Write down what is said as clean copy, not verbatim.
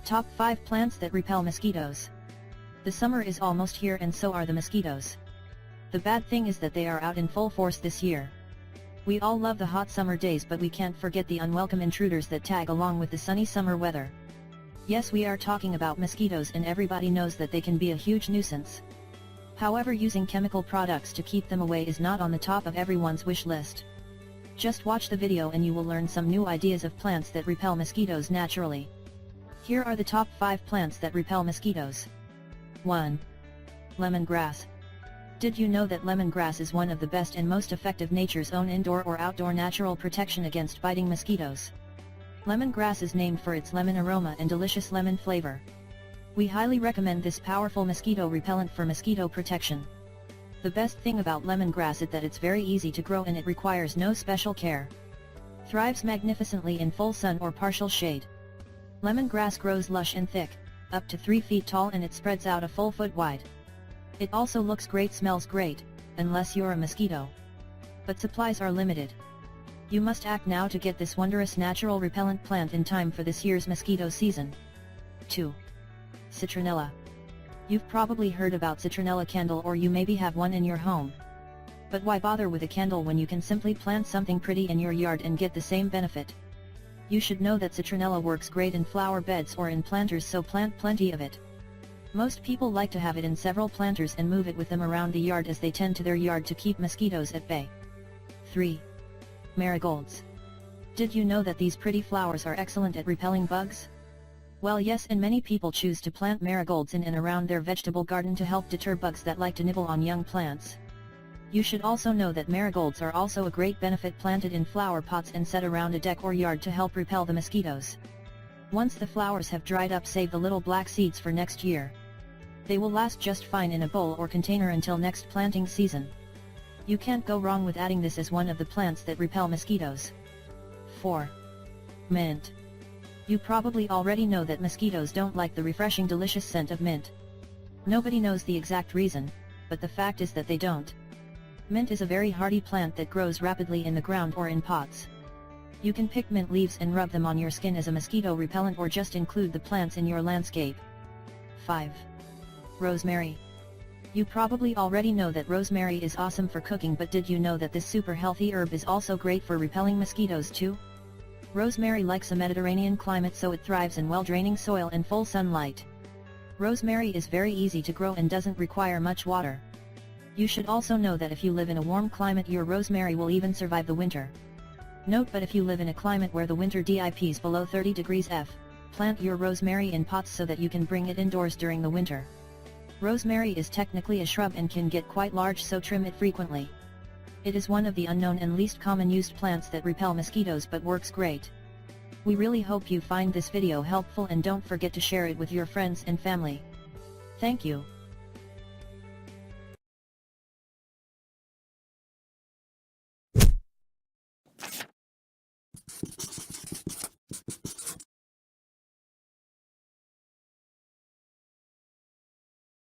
Top 5 plants that repel mosquitoes. The summer is almost here and so are the mosquitoes. The bad thing is that they are out in full force this year. We all love the hot summer days, but we can't forget the unwelcome intruders that tag along with the sunny summer weather. Yes, we are talking about mosquitoes, and everybody knows that they can be a huge nuisance. However, using chemical products to keep them away is not on the top of everyone's wish list. Just watch the video and you will learn some new ideas of plants that repel mosquitoes naturally. Here are the top 5 plants that repel mosquitoes. 1. Lemongrass. Did you know that lemongrass is one of the best and most effective nature's own indoor or outdoor natural protection against biting mosquitoes? Lemongrass is named for its lemon aroma and delicious lemon flavor. We highly recommend this powerful mosquito repellent for mosquito protection. The best thing about lemongrass is that it's very easy to grow and it requires no special care. Thrives magnificently in full sun or partial shade. Lemongrass grows lush and thick, up to 3 feet tall, and it spreads out a full foot wide. It also looks great, smells great, unless you're a mosquito. But supplies are limited. You must act now to get this wondrous natural repellent plant in time for this year's mosquito season. 2. Citronella. You've probably heard about citronella candle, or you maybe have one in your home. But why bother with a candle when you can simply plant something pretty in your yard and get the same benefit? You should know that citronella works great in flower beds or in planters, so plant plenty of it. Most people like to have it in several planters and move it with them around the yard as they tend to their yard to keep mosquitoes at bay. 3. Marigolds. Did you know that these pretty flowers are excellent at repelling bugs? Well, yes, and many people choose to plant marigolds in and around their vegetable garden to help deter bugs that like to nibble on young plants. You should also know that marigolds are also a great benefit planted in flower pots and set around a deck or yard to help repel the mosquitoes. Once the flowers have dried up, save the little black seeds for next year. They will last just fine in a bowl or container until next planting season. You can't go wrong with adding this as one of the plants that repel mosquitoes. 4. Mint. You probably already know that mosquitoes don't like the refreshing, delicious scent of mint. Nobody knows the exact reason, but the fact is that they don't. Mint is a very hardy plant that grows rapidly in the ground or in pots. You can pick mint leaves and rub them on your skin as a mosquito repellent, or just include the plants in your landscape. 5. Rosemary. You probably already know that rosemary is awesome for cooking, but did you know that this super healthy herb is also great for repelling mosquitoes too? Rosemary likes a Mediterranean climate, so it thrives in well-draining soil and full sunlight. Rosemary is very easy to grow and doesn't require much water. You should also know that if you live in a warm climate, your rosemary will even survive the winter. Note, but if you live in a climate where the winter dips below 30 degrees F, plant your rosemary in pots so that you can bring it indoors during the winter. Rosemary is technically a shrub and can get quite large, so trim it frequently. It is one of the unknown and least common used plants that repel mosquitoes, but works great. We really hope you find this video helpful, and don't forget to share it with your friends and family. Thank you.